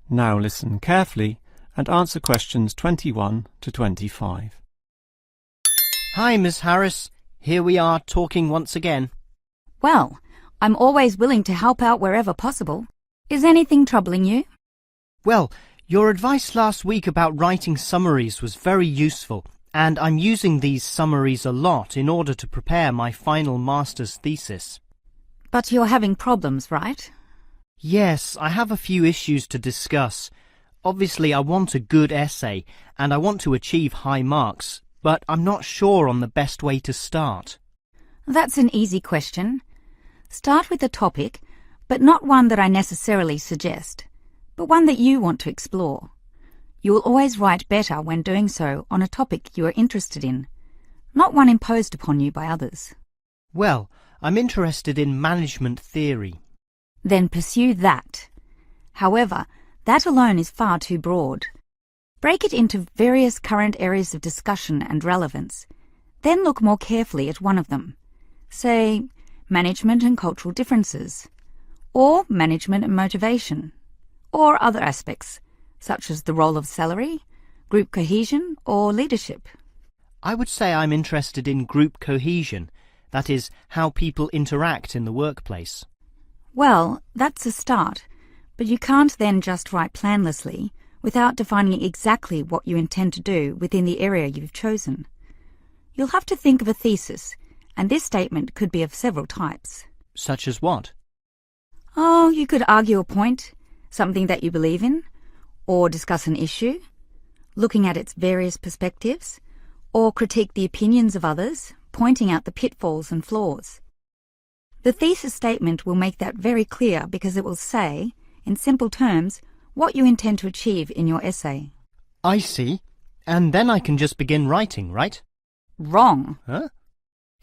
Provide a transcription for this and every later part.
Now listen carefully and answer questions 21 to 25. Hi, Miss Harris. Here we are talking once again. Well, I'm always willing to help out wherever possible. Is anything troubling you? Well, your advice last week about writing summaries was very useful, and I'm using these summaries a lot in order to prepare my final master's thesis. But you're having problems, right? Yes, I have a few issues to discuss. Obviously, I want a good essay, and I want to achieve high marks, but I'm not sure on the best way to start. That's an easy question. Start with a topic, but not one that I necessarily suggest, but one that you want to explore. You will always write better when doing so on a topic you are interested in, not one imposed upon you by others. Well, I'm interested in management theory. Then pursue that. However, that alone is far too broad. Break it into various current areas of discussion and relevance. Then look more carefully at one of them. Say, management and cultural differences, or management and motivation, or other aspects, such as the role of salary, group cohesion, or leadership. I would say I'm interested in group cohesion, that is, how people interact in the workplace. Well, that's a start, but you can't then just write planlessly without defining exactly what you intend to do within the area you've chosen. You'll have to think of a thesis, and this statement could be of several types. Such as what? Oh, you could argue a point, something that you believe in, or discuss an issue, looking at its various perspectives, or critique the opinions of others, pointing out the pitfalls and flaws. The thesis statement will make that very clear because it will say, in simple terms, what you intend to achieve in your essay. I see. And then I can just begin writing, right? Wrong. Huh?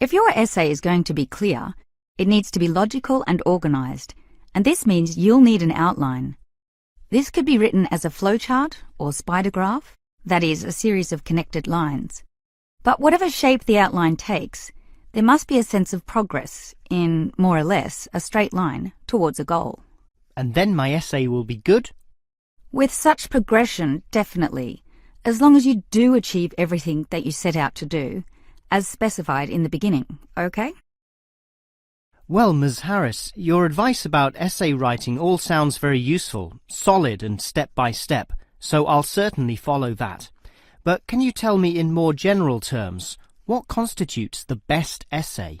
If your essay is going to be clear, it needs to be logical and organised, and this means you'll need an outline. This could be written as a flowchart or spider graph, that is, a series of connected lines. But whatever shape the outline takes, there must be a sense of progress in, more or less, a straight line towards a goal. And then my essay will be good? With such progression, definitely, as long as you do achieve everything that you set out to do, as specified in the beginning, okay? Well, Ms. Harris, your advice about essay writing all sounds very useful, solid and step by step, so I'll certainly follow that. But can you tell me in more general terms, what constitutes the best essay?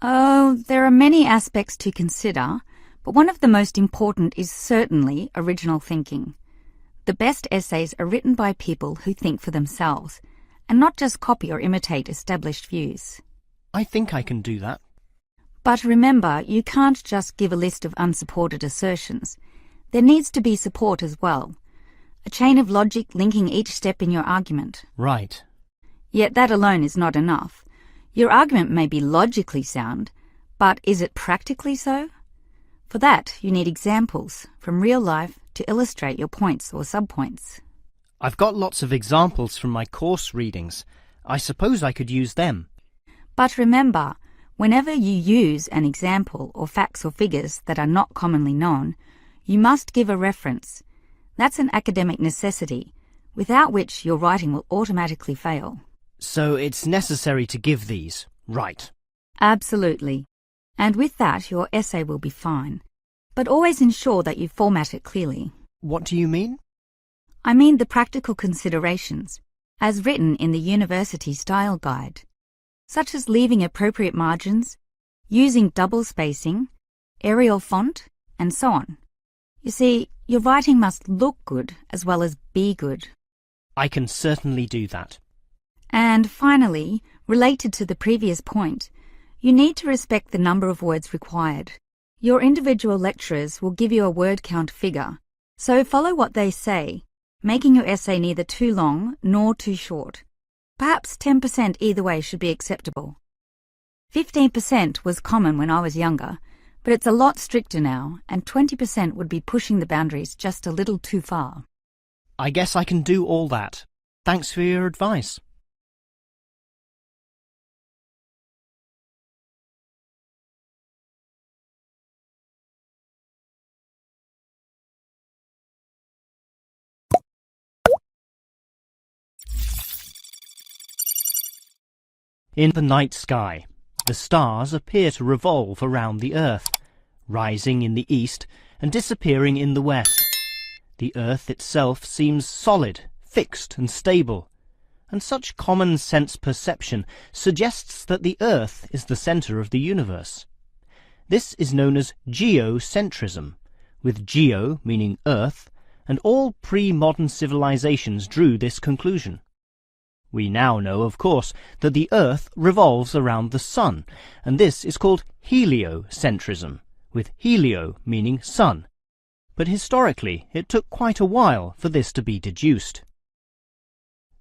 Oh, there are many aspects to consider, but one of the most important is certainly original thinking. The best essays are written by people who think for themselves, and not just copy or imitate established views. I think I can do that. But remember, you can't just give a list of unsupported assertions. There needs to be support as well. A chain of logic linking each step in your argument. Right. Yet that alone is not enough. Your argument may be logically sound, but is it practically so? For that, you need examples from real life to illustrate your points or subpoints. I've got lots of examples from my course readings. I suppose I could use them. But remember, whenever you use an example or facts or figures that are not commonly known, you must give a reference. That's an academic necessity, without which your writing will automatically fail. So it's necessary to give these, right? Absolutely. And with that, your essay will be fine. But always ensure that you format it clearly. What do you mean? I mean the practical considerations, as written in the University Style Guide, such as leaving appropriate margins, using double spacing, Arial font, and so on. You see, your writing must look good as well as be good. I can certainly do that. And finally, related to the previous point, you need to respect the number of words required. Your individual lecturers will give you a word count figure, so follow what they say, making your essay neither too long nor too short. Perhaps 10% either way should be acceptable. 15% was common when I was younger, but it's a lot stricter now, and 20% would be pushing the boundaries just a little too far. I guess I can do all that. Thanks for your advice. In the night sky, the stars appear to revolve around the Earth, rising in the east and disappearing in the west. The Earth itself seems solid, fixed and stable, and such common sense perception suggests that the Earth is the centre of the universe. This is known as geocentrism, with geo meaning Earth, and all pre-modern civilizations drew this conclusion. We now know, of course, that the Earth revolves around the Sun, and this is called heliocentrism, with helio meaning sun. But historically, it took quite a while for this to be deduced.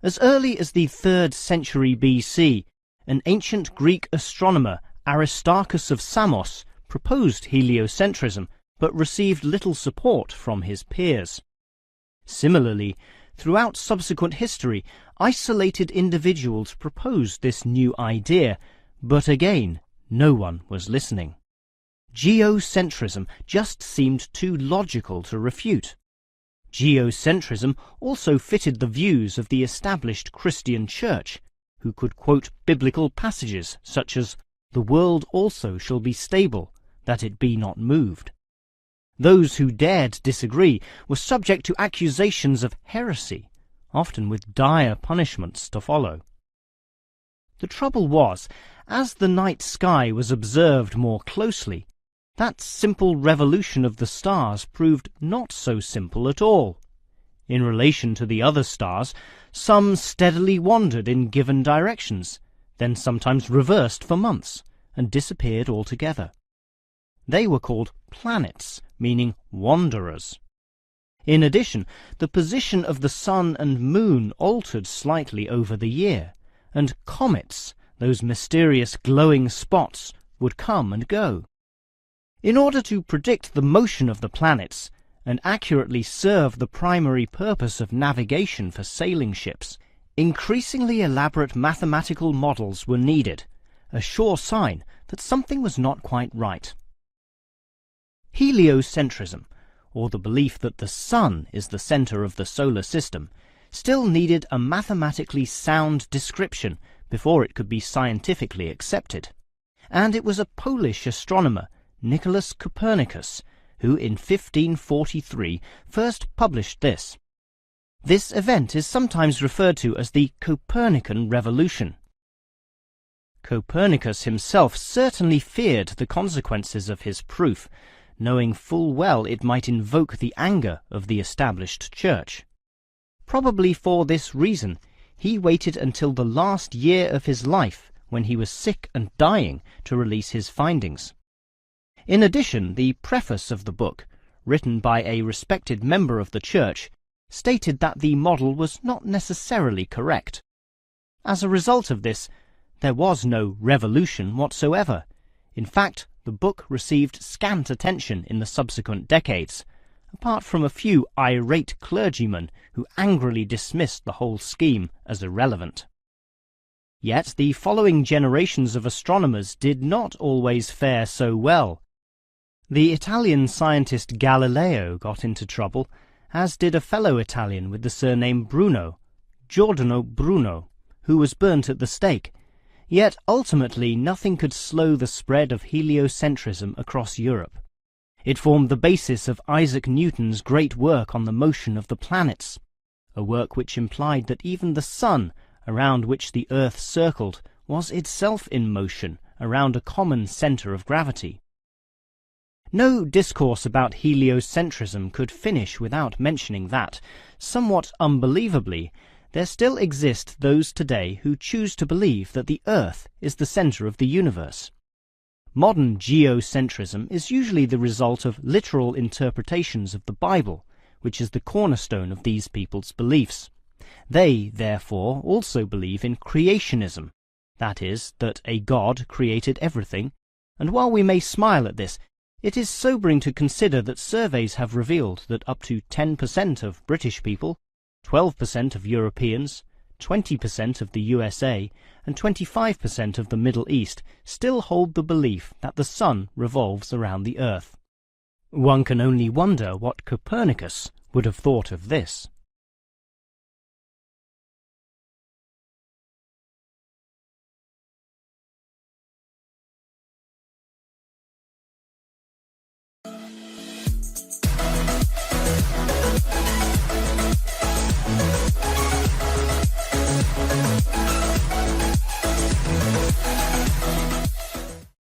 As early as the 3rd century BC, an ancient Greek astronomer, Aristarchus of Samos, proposed heliocentrism, but received little support from his peers. Similarly, throughout subsequent history, isolated individuals proposed this new idea, but again, no one was listening. Geocentrism just seemed too logical to refute. Geocentrism also fitted the views of the established Christian Church, who could quote biblical passages such as, "The world also shall be stable, that it be not moved." Those who dared disagree were subject to accusations of heresy, often with dire punishments to follow. The trouble was, as the night sky was observed more closely, that simple revolution of the stars proved not so simple at all. In relation to the other stars, some steadily wandered in given directions, then sometimes reversed for months, and disappeared altogether. They were called planets, meaning wanderers. In addition, the position of the sun and moon altered slightly over the year, and comets, those mysterious glowing spots, would come and go. In order to predict the motion of the planets and accurately serve the primary purpose of navigation for sailing ships, increasingly elaborate mathematical models were needed, a sure sign that something was not quite right. Heliocentrism, or the belief that the Sun is the centre of the solar system, still needed a mathematically sound description before it could be scientifically accepted. And it was a Polish astronomer, Nicholas Copernicus, who in 1543 first published this. This event is sometimes referred to as the Copernican Revolution. Copernicus himself certainly feared the consequences of his proof, knowing full well it might invoke the anger of the established church. Probably for this reason, he waited until the last year of his life, when he was sick and dying, to release his findings. In addition, the preface of the book, written by a respected member of the church, stated that the model was not necessarily correct. As a result of this, there was no revolution whatsoever. In fact, the book received scant attention in the subsequent decades, apart from a few irate clergymen who angrily dismissed the whole scheme as irrelevant. Yet the following generations of astronomers did not always fare so well. The Italian scientist Galileo got into trouble, as did a fellow Italian with the surname Bruno, Giordano Bruno, who was burnt at the stake. Yet ultimately nothing could slow the spread of heliocentrism across Europe. It formed the basis of Isaac Newton's great work on the motion of the planets, a work which implied that even the sun, around which the Earth circled, was itself in motion around a common centre of gravity. No discourse about heliocentrism could finish without mentioning that, somewhat unbelievably, there still exist those today who choose to believe that the Earth is the centre of the universe. Modern geocentrism is usually the result of literal interpretations of the Bible, which is the cornerstone of these people's beliefs. They, therefore, also believe in creationism, that is, that a God created everything, and while we may smile at this, it is sobering to consider that surveys have revealed that up to 10% of British people, 12% of Europeans, 20% of the USA, and 25% of the Middle East still hold the belief that the sun revolves around the Earth. One can only wonder what Copernicus would have thought of this.